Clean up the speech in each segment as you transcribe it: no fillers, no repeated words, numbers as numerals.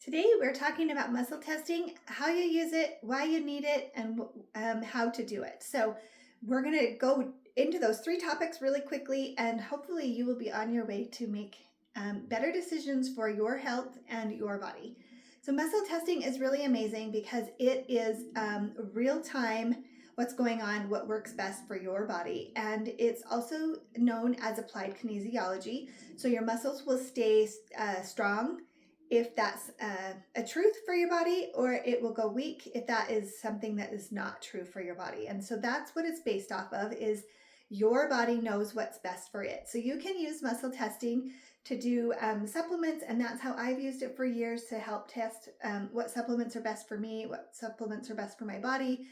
Today, we're talking about muscle testing, how you use it, why you need it, and how to do it. So, we're going to go into those three topics really quickly, and hopefully, you will be on your way to make better decisions for your health and your body. So, muscle testing is really amazing because it is real time what's going on, what works best for your body. And it's also known as applied kinesiology. So, your muscles will stay strong if that's a truth for your body, or it will go weak if that is something that is not true for your body. And so that's what it's based off of, is your body knows what's best for it. So you can use muscle testing to do supplements, and that's how I've used it for years, to help test what supplements are best for me, what supplements are best for my body,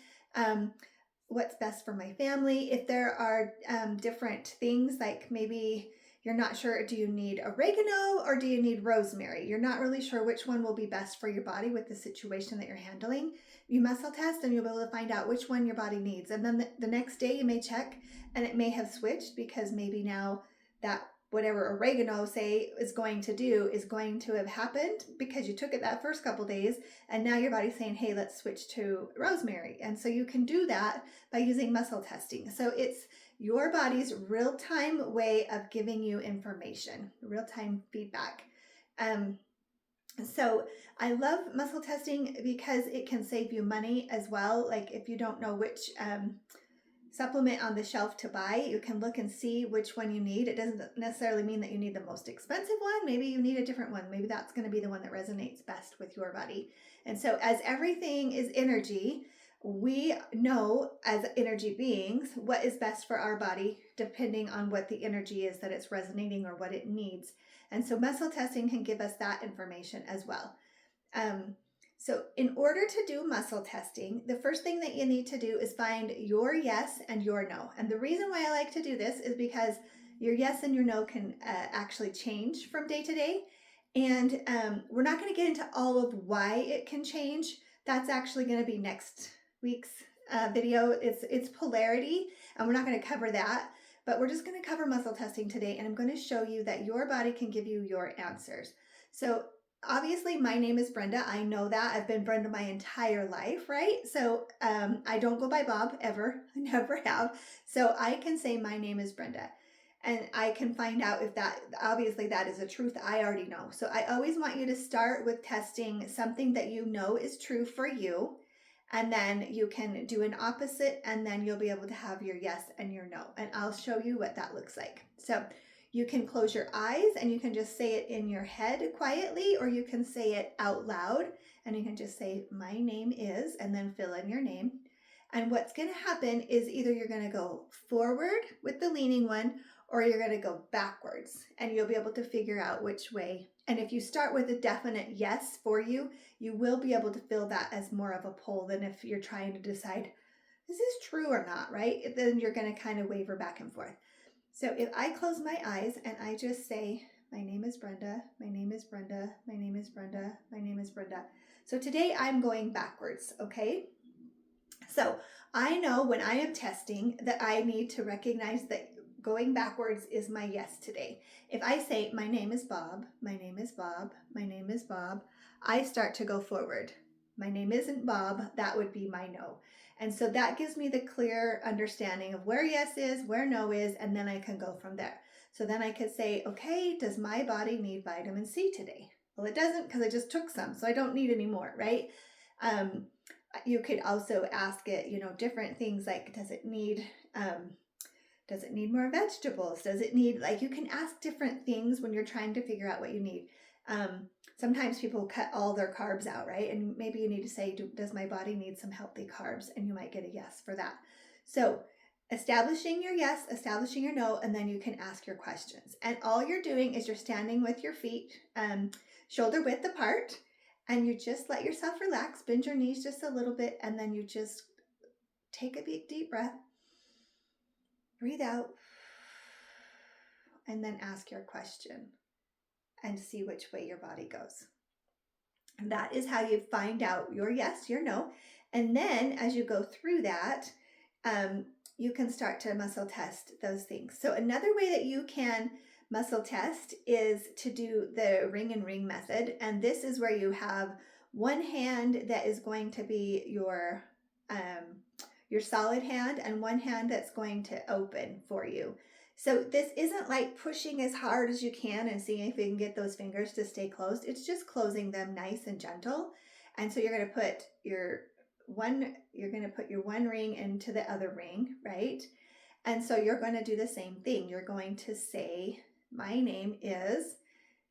what's best for my family. If there are different things, like maybe you're not sure, do you need oregano or do you need rosemary? You're not really sure which one will be best for your body with the situation that you're handling. You muscle test and you'll be able to find out which one your body needs. And then the next day you may check and it may have switched, because maybe now that whatever oregano say is going to do is going to have happened because you took it that first couple days, and now your body's saying, hey, let's switch to rosemary. And so you can do that by using muscle testing. So it's your body's real-time way of giving you information, real-time feedback. So I love muscle testing because it can save you money as well. Like if you don't know which supplement on the shelf to buy, you can look and see which one you need. It doesn't necessarily mean that you need the most expensive one. Maybe you need a different one. Maybe that's going to be the one that resonates best with your body. And so as everything is energy, we know as energy beings what is best for our body depending on what the energy is that it's resonating or what it needs. And so muscle testing can give us that information as well. So in order to do muscle testing, the first thing that you need to do is find your yes and your no. And the reason why I like to do this is because your yes and your no can actually change from day to day. And we're not going to get into all of why it can change. That's actually going to be next week's video. It's polarity, and we're not going to cover that. But we're just going to cover muscle testing today, and I'm going to show you that your body can give you your answers. So obviously, my name is Brenda. I know that. I've been Brenda my entire life, right? So I don't go by Bob ever. I never have. So I can say my name is Brenda. And I can find out if that, obviously that is a truth I already know. So I always want you to start with testing something that you know is true for you. And then you can do an opposite, and then you'll be able to have your yes and your no. And I'll show you what that looks like. So you can close your eyes and you can just say it in your head quietly, or you can say it out loud, and you can just say, my name is, and then fill in your name. And what's going to happen is either you're going to go forward with the leaning one, or you're going to go backwards, and you'll be able to figure out which way. And if you start with a definite yes for you, you will be able to fill that as more of a poll than if you're trying to decide, is this true or not, right? Then you're going to kind of waver back and forth. So if I close my eyes and I just say, my name is Brenda, my name is Brenda, my name is Brenda, my name is Brenda. So today I'm going backwards, okay? So I know when I am testing that I need to recognize that going backwards is my yes today. If I say, my name is Bob, my name is Bob, my name is Bob, I start to go forward. My name isn't Bob, that would be my no. And so that gives me the clear understanding of where yes is, where no is, and then I can go from there. So then I could say, okay, does my body need vitamin C today? Well, it doesn't, because I just took some, so I don't need any more, right? You could also ask it, different things like, does it need more vegetables? Does it need, like, you can ask different things when you're trying to figure out what you need. Sometimes people cut all their carbs out, right? And maybe you need to say, does my body need some healthy carbs? And you might get a yes for that. So establishing your yes, establishing your no, and then you can ask your questions. And all you're doing is you're standing with your feet shoulder width apart, and you just let yourself relax, bend your knees just a little bit, and then you just take a deep breath. Breathe out, and then ask your question and see which way your body goes. And that is how you find out your yes, your no. And then as you go through that, you can start to muscle test those things. So another way that you can muscle test is to do the ring and ring method. And this is where you have one hand that is going to be your solid hand and one hand that's going to open for you. So this isn't like pushing as hard as you can and seeing if you can get those fingers to stay closed. It's just closing them nice and gentle. And so you're going to put your one ring into the other ring, right? And so you're going to do the same thing. You're going to say, my name is,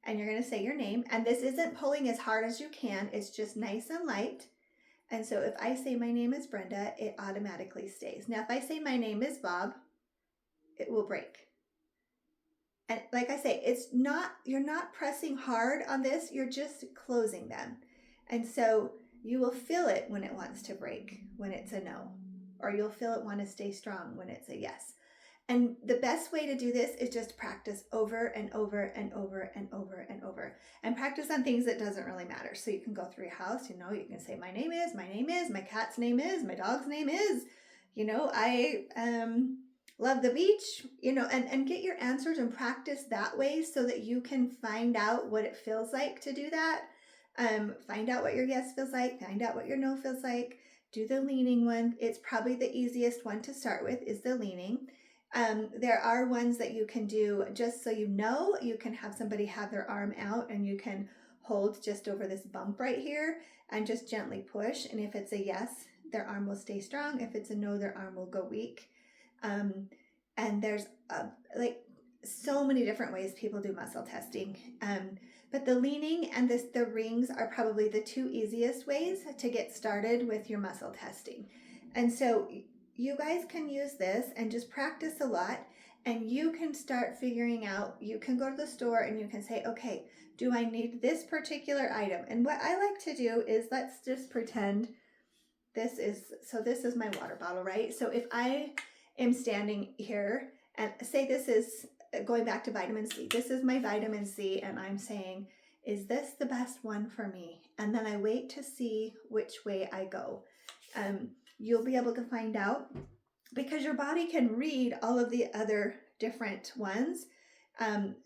and you're going to say your name. And this isn't pulling as hard as you can. It's just nice and light. And so if I say my name is Brenda, it automatically stays. Now, if I say my name is Bob, it will break. And like I say, you're not pressing hard on this. You're just closing them. And so you will feel it when it wants to break, when it's a no, or you'll feel it want to stay strong when it's a yes. And the best way to do this is just practice over and over and over and over and over, and practice on things that doesn't really matter. So you can go through your house, you can say, my name is, my cat's name is, my dog's name is, I love the beach, and get your answers and practice that way so that you can find out what it feels like to do that. Find out what your yes feels like, find out what your no feels like. Do the leaning one. It's probably the easiest one to start with, is the leaning. There are ones that you can do just so you can have somebody have their arm out and you can hold just over this bump right here and just gently push. And if it's a yes, their arm will stay strong. If it's a no, their arm will go weak. And there's so many different ways people do muscle testing. But the leaning and the rings are probably the two easiest ways to get started with your muscle testing. And so you guys can use this and just practice a lot, and you can start figuring out, you can go to the store and you can say, okay, do I need this particular item? And what I like to do is, let's just pretend this is my water bottle, right? So if I am standing here and say this is, going back to vitamin C, this is my vitamin C, and I'm saying, is this the best one for me? And then I wait to see which way I go. You'll be able to find out, because your body can read all of the other different ones,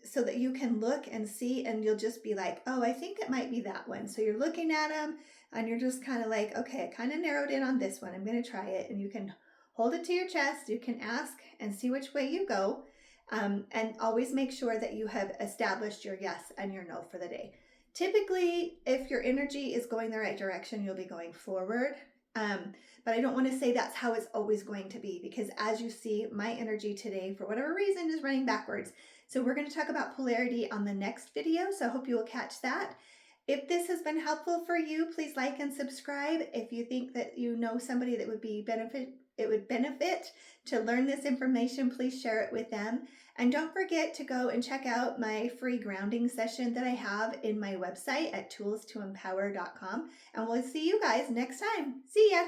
so that you can look and see, and you'll just be like, oh, I think it might be that one. So you're looking at them and you're just kind of like, okay, I kind of narrowed in on this one. I'm going to try it. And you can hold it to your chest. You can ask and see which way you go. And always make sure that you have established your yes and your no for the day. Typically, if your energy is going the right direction, you'll be going forward. But I don't want to say that's how it's always going to be, because as you see, my energy today, for whatever reason, is running backwards. So we're going to talk about polarity on the next video. So I hope you will catch that. If this has been helpful for you, please like and subscribe. If you think that you know somebody that would benefit to learn this information, please share it with them. And don't forget to go and check out my free grounding session that I have in my website at toolstoempower.com. And we'll see you guys next time. See ya!